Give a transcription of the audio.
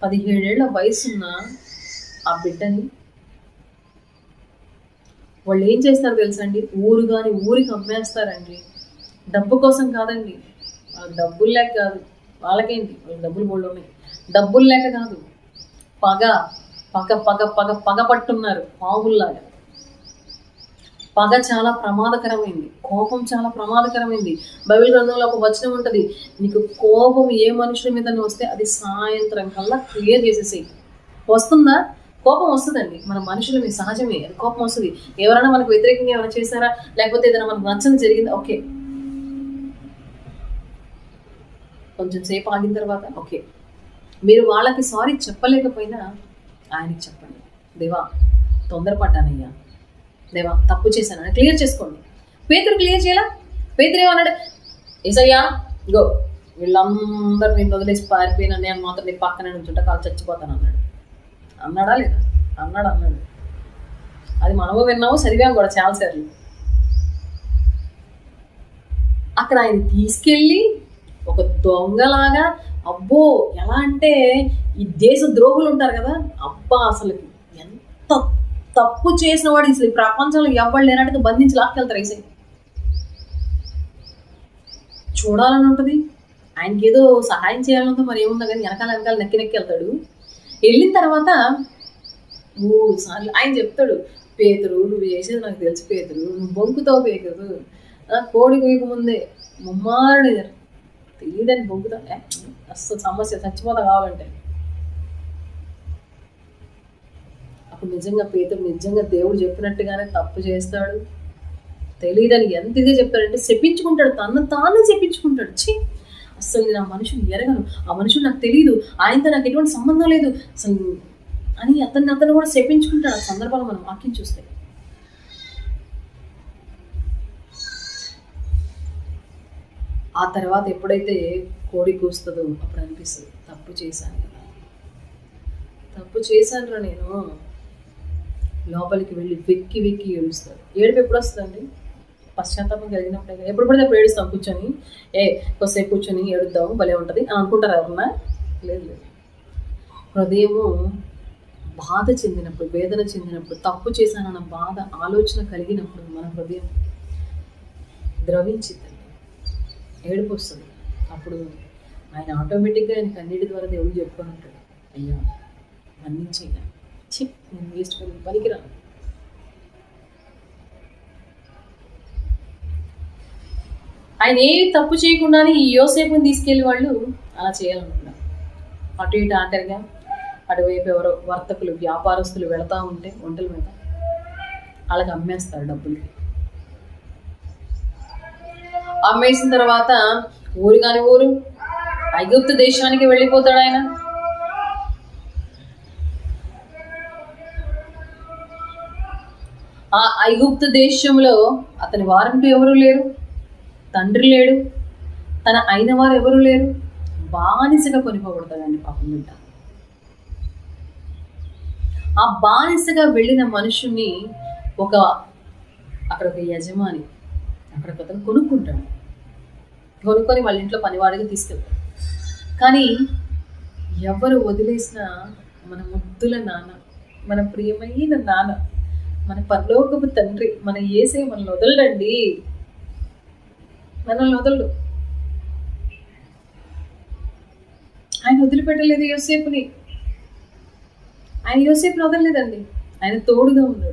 17 ఏళ్ల వయసున్న ఆ బిడ్డని వాళ్ళు ఏం చేస్తారు తెలుసండి? ఊరు కానీ ఊరికి అమ్మేస్తారండి. డబ్బు కోసం కాదండి, వాళ్ళకి డబ్బులు లేక కాదు. వాళ్ళకేంటి, వాళ్ళకి డబ్బులు బోళ్ళు ఉన్నాయి. డబ్బులు లేక కాదు, పగ పగ పగ పగ పగ పట్టున్నారు పావుల్లాగా. పగ చాలా ప్రమాదకరమైంది, కోపం చాలా ప్రమాదకరమైంది. బైబిల్ గ్రంథంలో ఒక వచనం ఉంటుంది, నీకు కోపం ఏ మనుషుల మీద వస్తే అది సాయంత్రం కల్లా క్లియర్ చేసేసేయి. వస్తుందా? కోపం వస్తుందండి, మన మనుషుల మీద సహజమే, అది కోపం వస్తుంది. ఎవరైనా మనకు వ్యతిరేకంగా ఏమైనా చేశారా, లేకపోతే ఏదైనా మనకు నచ్చని జరిగిందా, ఓకే, కొంచెం సేపు ఆగిన తర్వాత ఓకే, మీరు వాళ్ళకి సారీ చెప్పలేకపోయినా ఆయనకి చెప్పండి. దేవా, తొందరపడ్డానయ్యా, దేవా తప్పు చేశానని క్లియర్ చేసుకోండి. పేతురు క్లియర్ చేయాలా? పేతురు ఏమన్నాడు? ఏసయ్యా గో, వీళ్ళందరూ నేను వదిలేసి పారిపోయినా నేను మాత్రం నీ పక్కన నుంచుంటే కాలు చచ్చిపోతాను అన్నాడు. అన్నాడా లేదా? అన్నాడు. అది మనము విన్నాము, చదివాము కూడా చాలాసార్లు. అక్కడ ఆయన తీసుకెళ్ళి ఒక దొంగలాగా, అబ్బో ఎలా అంటే ఈ దేశ ద్రోహులు ఉంటారు కదా, అబ్బా అసలు ఎంత తప్పు చేసిన వాడు అసలు ఈ ప్రపంచంలో ఎవరు లేనట్టుగా బంధించి లాక్కెళ్తారు. వేసే చూడాలని ఉంటుంది, ఆయనకి ఏదో సహాయం చేయాలంటే మరి ఏముందో కానీ వెనకాల నెక్కి వెళ్తాడు. వెళ్ళిన తర్వాత 3 సార్లు ఆయన చెప్తాడు, పేతురు నువ్వు చేసేది నాకు తెలుసు, పేతురు నువ్వు బొంకుతావు, పేతురు కోడి కోయక ముందే ముమ్మారు తెలియదని బొంకుతా, అస్సలు సమస్య, చచ్చిపోతా కావాలంటే. అప్పుడు నిజంగా పేతురు నిజంగా దేవుడు చెప్పినట్టుగానే తప్పు చేస్తాడు. తెలియదని ఎంత ఇదే చెప్తాడంటే శపించుకుంటాడు, తాను శపించుకుంటాడు. అసలు నేను ఆ మనుషుని ఎరగను, ఆ మనుషుడు నాకు తెలియదు, ఆయనతో నాకు ఎటువంటి సంబంధం లేదు అసలు అని అతను కూడా శపించుకుంటాడు. ఆ సందర్భాలు మనం వాక్యం చూస్తే ఆ తర్వాత ఎప్పుడైతే కోడి కూస్తుందో అప్పుడు అనిపిస్తుంది, తప్పు చేశాను కదా, తప్పు చేశాను రా నేను. లోపలికి వెళ్ళి వెక్కి ఏడుస్తాడు. ఏడుపు ఎప్పుడు వస్తుందండి? పశ్చాత్తాపం కలిగినప్పుడే. ఎప్పుడు పడితే అప్పుడు ఏడుస్తాం కూర్చొని, కొద్దిసేపు కూర్చొని ఏడుద్దాము భలే ఉంటుంది అని అనుకుంటారు ఎవరన్నా? లేదు. హృదయము బాధ చెందినప్పుడు, వేదన చెందినప్పుడు, తప్పు చేశానన్న బాధ ఆలోచన కలిగినప్పుడు మన హృదయం ద్రవించింది, ఏడుపు వస్తుంది. అప్పుడు ఆయన ఆటోమేటిక్గా ఆయన కన్నీటి ద్వారా దేవుడు చెప్పుకొని ఉంటాడు, అయ్యా మన్నించయ్యా, నేను వేస్ట్ పనికిరాను. ఆయన ఏ తప్పు చేయకుండానే ఈ యోసేపుని తీసుకెళ్ళి వాళ్ళు అలా చేయాలనుకున్నారు. అటు ఇటు ఆఖరిగా అటువైపు ఎవరో వర్తకులు, వ్యాపారస్తులు వెళతా ఉంటే ఒంటల మీద వాళ్ళకి అమ్మేస్తారు డబ్బులకి. అమ్మేసిన తర్వాత ఊరు కాని ఊరు ఐగుప్తు దేశానికి వెళ్ళిపోతాడు ఆయన. ఆ ఐగుప్తు దేశంలో అతని వారంటూ ఎవరు లేరు, తండ్రి లేడు, తన అయిన వారు ఎవరు లేరు. బానిసగా కొనిపోబడతాడండి పాపం బిడ్డ. ఆ బానిసగా వెళ్ళిన మనుషుని అక్కడ ఒక యజమాని అక్కడ అతను కొనుక్కుంటాడు. కొనుక్కొని వాళ్ళ ఇంట్లో పనివాడిగా తీసుకెళ్తాడు. కానీ ఎవరు వదిలేసిన మన ముద్దుల నాన్న, మన ప్రియమైన నాన్న, మన పరలోకపు తండ్రి, మన యేసే మనల్ని వదలడండి, మనల్ని వదలడు. ఆయన వదిలిపెట్టలేదు యోసేపుని, ఆయన యోసేపుని వదలలేదండి, ఆయన తోడుగా ఉన్నాడు.